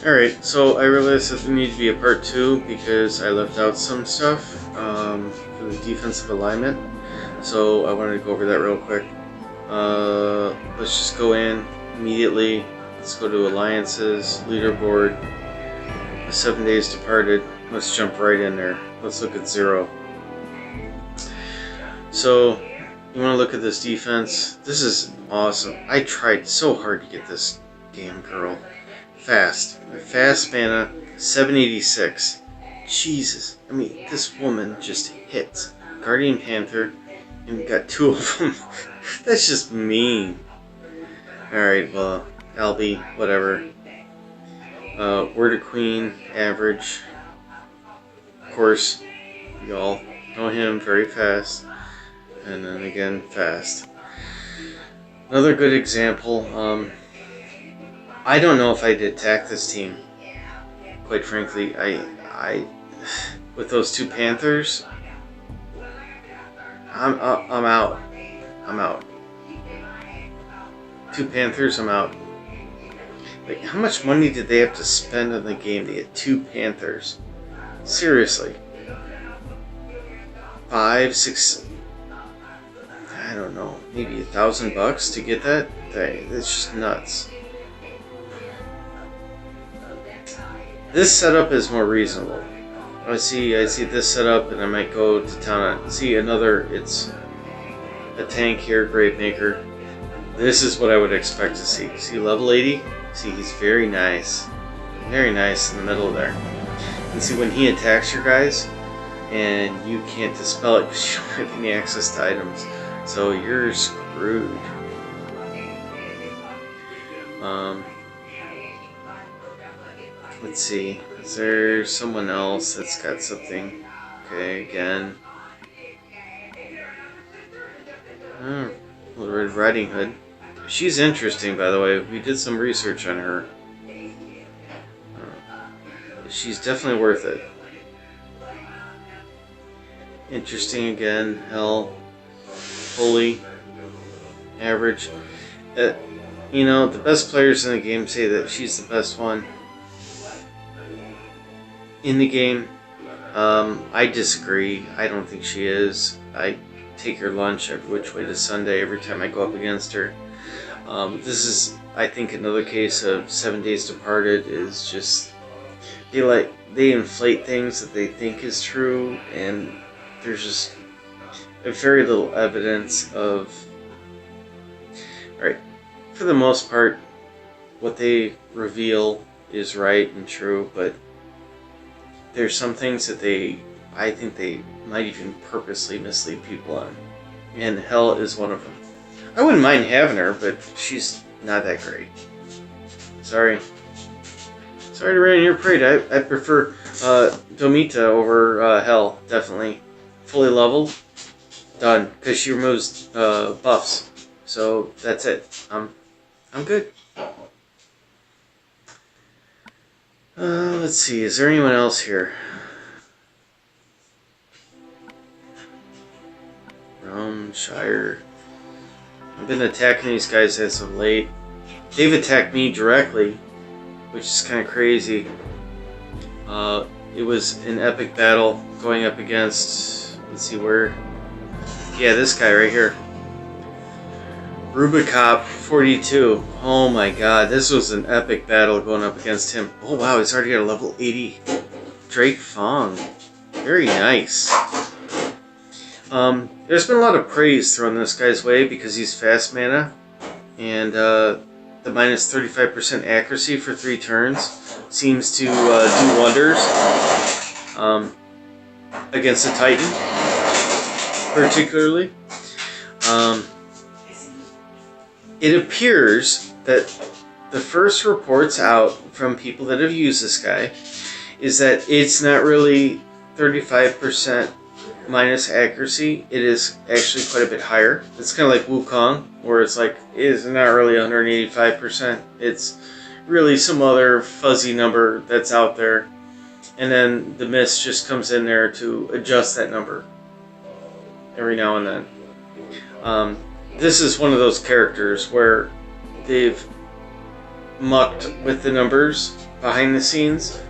Alright, so I realized that there needed to be a part 2 because I left out some stuff for the defensive alignment. So I wanted to go over that real quick. Let's just go in immediately. Let's go to Alliances, Leaderboard, the 7 Days Departed. Let's jump right in there. Let's look at 0. So you want to look at this defense. This is awesome. I tried so hard to get this damn girl. Fast mana, 786. Jesus, I mean, this woman just hits. Guardian Panther, and we got 2 of them. That's just mean. Alright, well, Albie, whatever. Word of Queen, average. Of course, y'all know him, very fast. And then again, fast. Another good example, I don't know if I'd attack this team. Quite frankly, I with those 2 Panthers, I'm out. I'm out. 2 Panthers, I'm out. Like, how much money did they have to spend on the game to get 2 Panthers? Seriously. 5, 6, I don't know, maybe $1,000 to get that? That's just nuts. This setup is more reasonable. I see this setup, and I might go to town on. See another. It's a tank here, Gravemaker. This is what I would expect to see. See level 80. See, he's very nice in the middle there. And see when he attacks your guys, and you can't dispel it because you don't have any access to items, so you're screwed. Let's see, is there someone else that's got something? Okay, again. Oh, Little Red Riding Hood. She's interesting, by the way. We did some research on her. She's definitely worth it. Interesting again. Hell. Holy. Average. You know, the best players in the game say that she's the best one in the game. I disagree. I don't think she is. I take her lunch every which way to Sunday every time I go up against her. This is, I think, another case of 7 Days Departed is just they inflate things that they think is true, and there's just very little evidence of. Alright, for the most part, what they reveal is right and true, but there's some things that I think they might even purposely mislead people on. And Hell is one of them. I wouldn't mind having her, but she's not that great. Sorry. Sorry to rain on your parade. I prefer Domita over Hell, definitely. Fully leveled. Done. Because she removes buffs. So that's it. I'm good. Let's see, is there anyone else here? Rome, Shire. I've been attacking these guys as of late. They've attacked me directly, which is kind of crazy. It was an epic battle going up against, let's see where. Yeah, this guy right here. Rubicop 42. Oh my god, this was an epic battle going up against him. Oh wow, he's already got a level 80 Drake Fong. Very nice. There's been a lot of praise thrown this guy's way because he's fast mana, and the minus 35% accuracy for 3 turns seems to do wonders against a Titan, particularly. It appears that the first reports out from people that have used this guy is that it's not really 35% minus accuracy. It is actually quite a bit higher. It's kind of like Wukong, where it's like, it's not really 185%. It's really some other fuzzy number that's out there. And then the mist just comes in there to adjust that number every now and then. This is one of those characters where they've mucked with the numbers behind the scenes,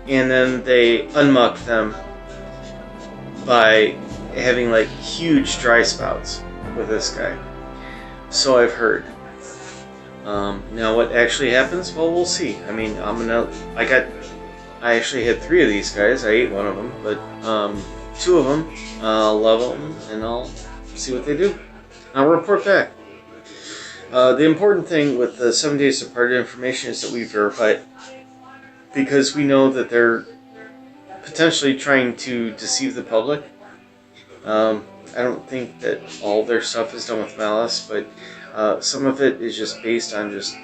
and then they unmuck them by having like huge dry spouts with this guy. So I've heard. Now what actually happens? Well, we'll see. I mean, I actually had 3 of these guys. I ate one of them, but 2 of them, I'll level them and I'll see what they do. I'll report back. The important thing with the 7 days departed information is that we verify it, because we know that they're potentially trying to deceive the public. I don't think that all their stuff is done with malice, but some of it is just based on just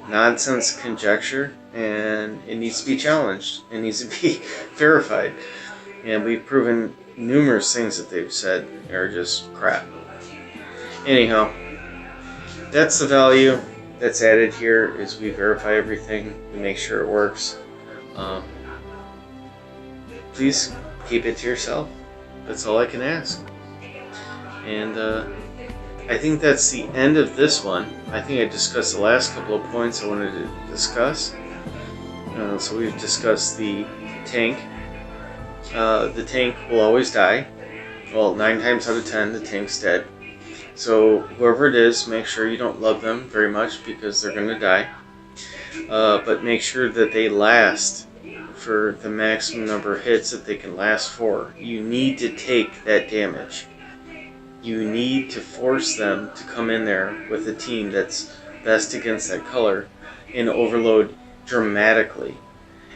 nonsense conjecture, and it needs to be challenged. It needs to be verified. And we've proven numerous things that they've said are just crap. Anyhow, that's the value that's added here, is we verify everything, we make sure it works. Please keep it to yourself. That's all I can ask. And I think that's the end of this one. I think I discussed the last couple of points I wanted to discuss. So we've discussed the tank. The tank will always die. Well, 9 times out of 10, the tank's dead. So whoever it is, make sure you don't love them very much, because they're going to die. But make sure that they last for the maximum number of hits that they can last for. You need to take that damage. You need to force them to come in there with a team that's best against that color and overload dramatically.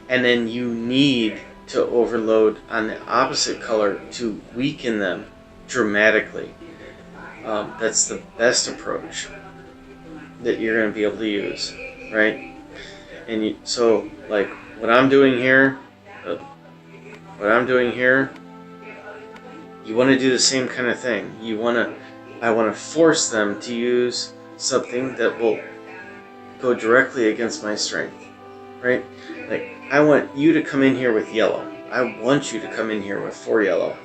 And then you need to overload on the opposite color to weaken them dramatically. That's the best approach that you're going to be able to use, right? And so, like what I'm doing here, you want to do the same kind of thing. I want to force them to use something that will go directly against my strength, right? Like, I want you to come in here with yellow. I want you to come in here with 4 yellow.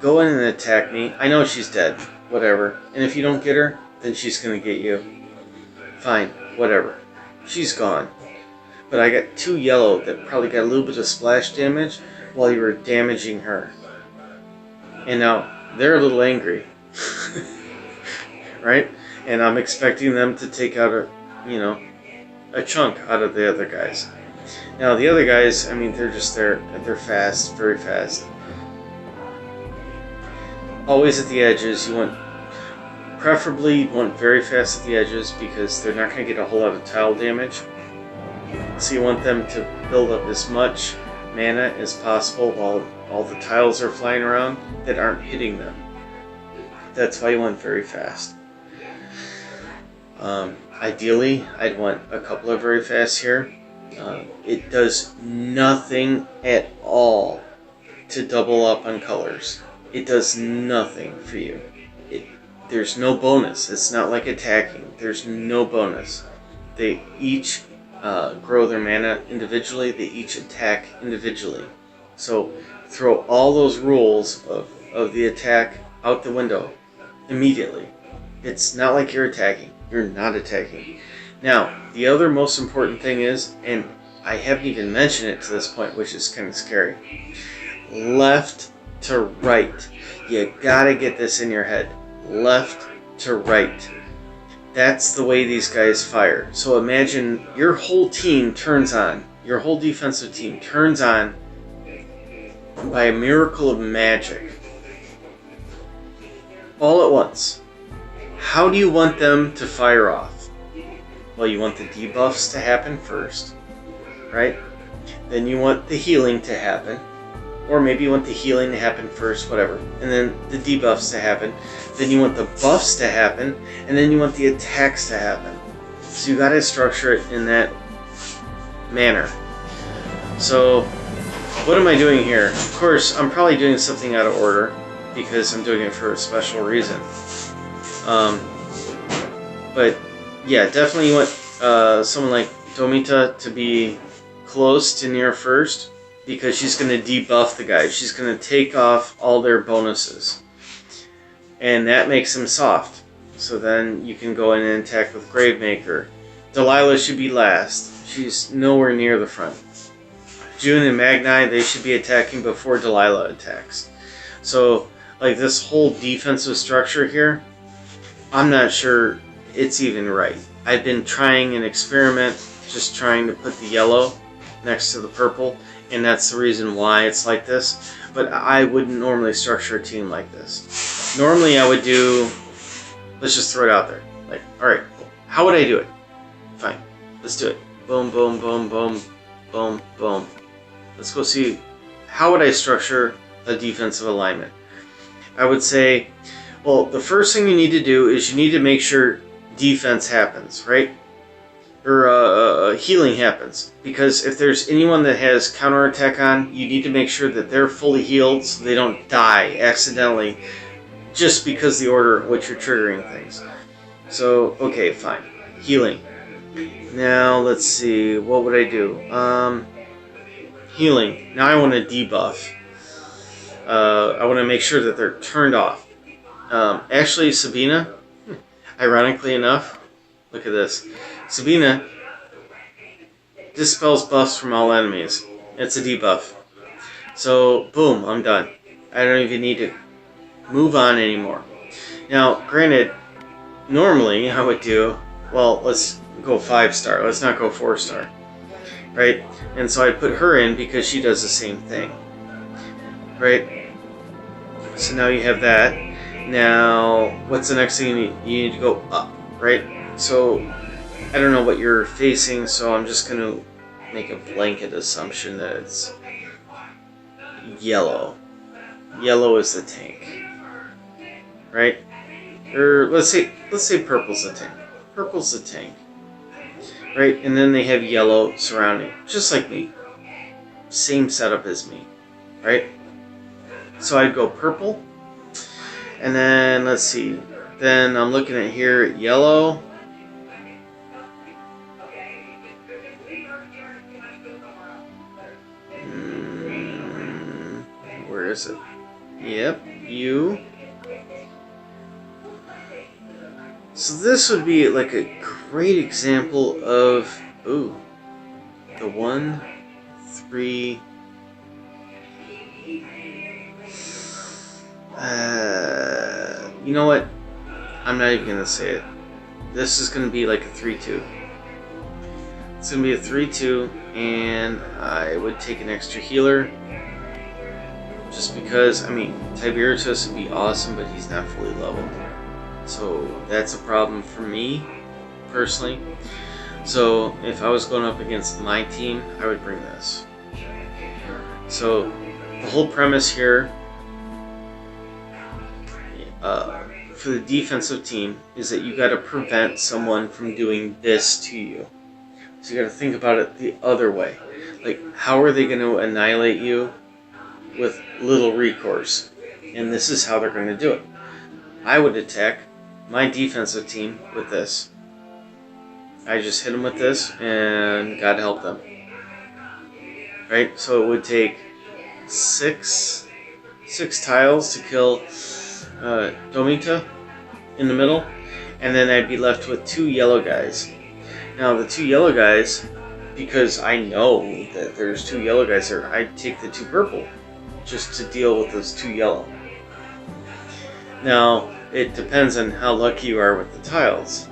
Go in and attack me. I know she's dead, whatever. And if you don't get her, then she's going to get you. Fine, whatever. She's gone. But I got 2 yellow that probably got a little bit of splash damage while you were damaging her. And now they're a little angry. Right? And I'm expecting them to take out a chunk out of the other guys. Now the other guys, I mean, they're just there. They're fast, very fast. Always at the edges. Preferably you want very fast at the edges, because they're not going to get a whole lot of tile damage. So you want them to build up as much mana as possible while all the tiles are flying around that aren't hitting them. That's why you want very fast. Ideally, I'd want a couple of very fast here. It does nothing at all to double up on colors. It does nothing for you. There's no bonus. It's not like attacking. There's no bonus. They each grow their mana individually. They each attack individually. So throw all those rules of the attack out the window immediately. It's not like you're attacking. You're not attacking. Now, the other most important thing is, and I haven't even mentioned it to this point, which is kind of scary, left to right. You gotta get this in your head. Left to right. That's the way these guys fire. So imagine your whole team turns on. Your whole defensive team turns on by a miracle of magic. All at once. How do you want them to fire off? Well, you want the debuffs to happen first, right? Then you want the healing to happen. Or maybe you want the healing to happen first, whatever. And then the debuffs to happen. Then you want the buffs to happen. And then you want the attacks to happen. So you gotta structure it in that manner. So, what am I doing here? Of course, I'm probably doing something out of order, because I'm doing it for a special reason. But yeah, definitely you want someone like Tomita to be close to near first, because she's going to debuff the guys. She's going to take off all their bonuses. And that makes them soft. So then you can go in and attack with Gravemaker, Delilah should be last. She's nowhere near the front. June and Magni, they should be attacking before Delilah attacks. So, like, this whole defensive structure here, I'm not sure it's even right. I've been trying an experiment, just trying to put the yellow next to the purple, and that's the reason why it's like this. But I wouldn't normally structure a team like this. Normally I would do, let's just throw it out there. Like, alright, how would I do it? Fine, let's do it. Boom, boom, boom, boom, boom, boom. Let's go see, how would I structure a defensive alignment? I would say, well, the first thing you need to do is you need to make sure defense happens, right? Or healing happens. Because if there's anyone that has counterattack on, you need to make sure that they're fully healed so they don't die accidentally just because the order in which you're triggering things. So, okay, fine. Healing. Now, let's see. What would I do? Healing. Now I want to debuff. I want to make sure that they're turned off. Actually, Sabina, ironically enough, look at this. Sabina dispels buffs from all enemies. It's a debuff. So, boom, I'm done. I don't even need to move on anymore. Now, granted, normally I would do, well, let's go 5-star. Let's not go 4-star. Right? And so I put her in because she does the same thing. Right? So now you have that. Now, what's the next thing you need? You need to go up, right? So, I don't know what you're facing, so I'm just going to make a blanket assumption that it's yellow. Yellow is the tank, right? Or let's say purple's the tank. Purple's the tank, right? And then they have yellow surrounding, just like me. Same setup as me, right? So I'd go purple, and then let's see. Then I'm looking at here at yellow. Where is it? Yep, you. So this would be like a great example of, ooh, the 1, 3. You know what? I'm not even gonna say it. This is gonna be like a 3-2. It's gonna be a 3-2, and I would take an extra healer. Just because, I mean, Tiberius would be awesome, but he's not fully leveled. So that's a problem for me, personally. So if I was going up against my team, I would bring this. So the whole premise here for the defensive team is that you got to prevent someone from doing this to you. So you got to think about it the other way. Like, how are they going to annihilate you with little recourse? And this is how they're going to do it. I would attack my defensive team with this. I just hit them with this, and God help them. Right? So it would take six tiles to kill Domita in the middle, and then I'd be left with 2 yellow guys. Now the 2 yellow guys, because I know that there's 2 yellow guys there, I'd take the 2 purple just to deal with those 2 yellow. Now it depends on how lucky you are with the tiles.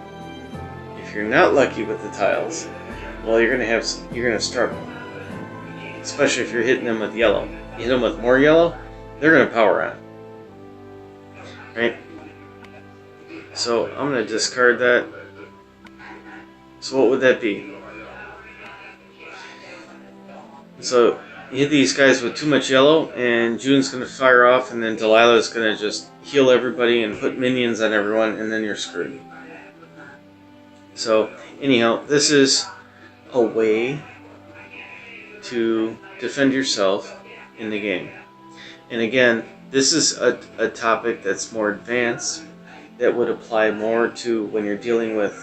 If you're not lucky with the tiles, well, you're gonna struggle. Especially if you're hitting them with yellow. You hit them with more yellow, they're gonna power on. Right? So I'm gonna discard that. So what would that be? So you hit these guys with too much yellow, and June's gonna fire off, and then Delilah's gonna just heal everybody and put minions on everyone, and then you're screwed. So anyhow, this is a way to defend yourself in the game. And again, this is a topic that's more advanced, that would apply more to when you're dealing with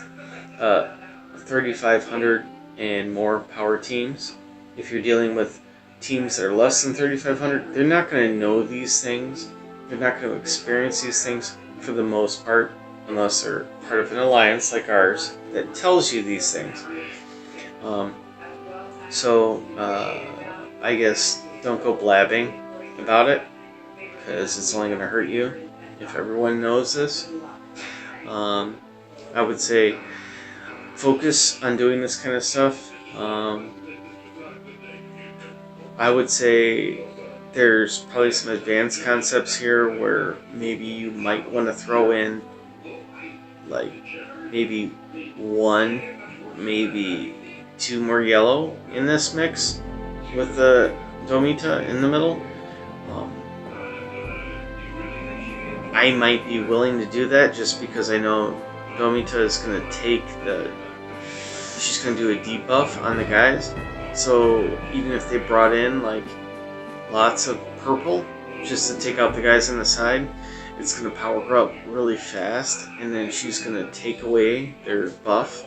3,500 and more power teams. If you're dealing with teams that are less than 3,500, they're not going to know these things. They're not going to experience these things for the most part. unless they're part of an alliance like ours that tells you these things. I guess don't go blabbing about it, because it's only going to hurt you if everyone knows this. I would say focus on doing this kind of stuff. I would say there's probably some advanced concepts here where maybe you might want to throw in like maybe 1, maybe 2 more yellow in this mix with the Domita in the middle. I might be willing to do that just because I know Domita is going to she's going to do a debuff on the guys. So even if they brought in like lots of purple just to take out the guys on the side, it's going to power her up really fast, and then she's going to take away their buff.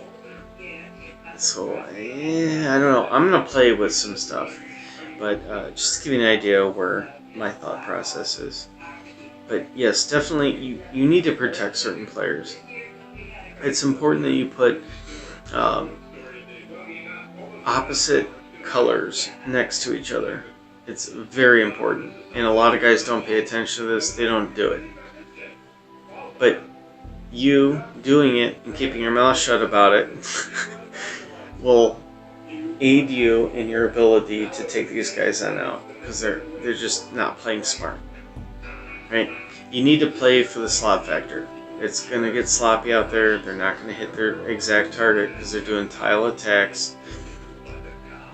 So I don't know. I'm going to play with some stuff, but just to give you an idea where my thought process is. But yes, definitely you need to protect certain players. It's important that you put opposite colors next to each other. It's very important, and a lot of guys don't pay attention to this. They don't do it. But you doing it and keeping your mouth shut about it will aid you in your ability to take these guys on out, because they're just not playing smart. Right? You need to play for the slop factor. It's going to get sloppy out there. They're not going to hit their exact target because they're doing tile attacks.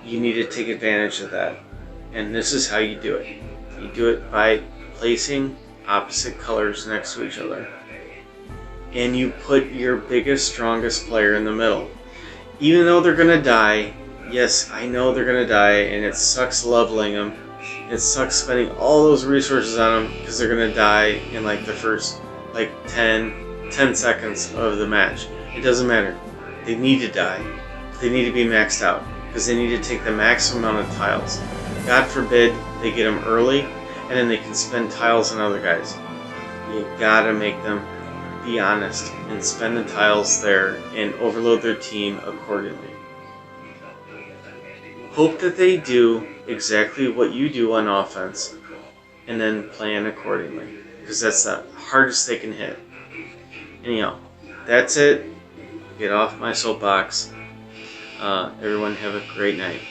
You need to take advantage of that. And this is how you do it. You do it by placing opposite colors next to each other. And you put your biggest, strongest player in the middle. Even though they're going to die, yes, I know they're going to die, and it sucks leveling them. It sucks spending all those resources on them because they're going to die in like the first 10 seconds of the match. It doesn't matter. They need to die. They need to be maxed out because they need to take the maximum amount of tiles. God forbid they get them early and then they can spend tiles on other guys. You gotta make them be honest and spend the tiles there and overload their team accordingly. Hope that they do exactly what you do on offense and then plan accordingly, because that's the hardest they can hit. Anyhow, that's it. Get off my soapbox. Everyone have a great night.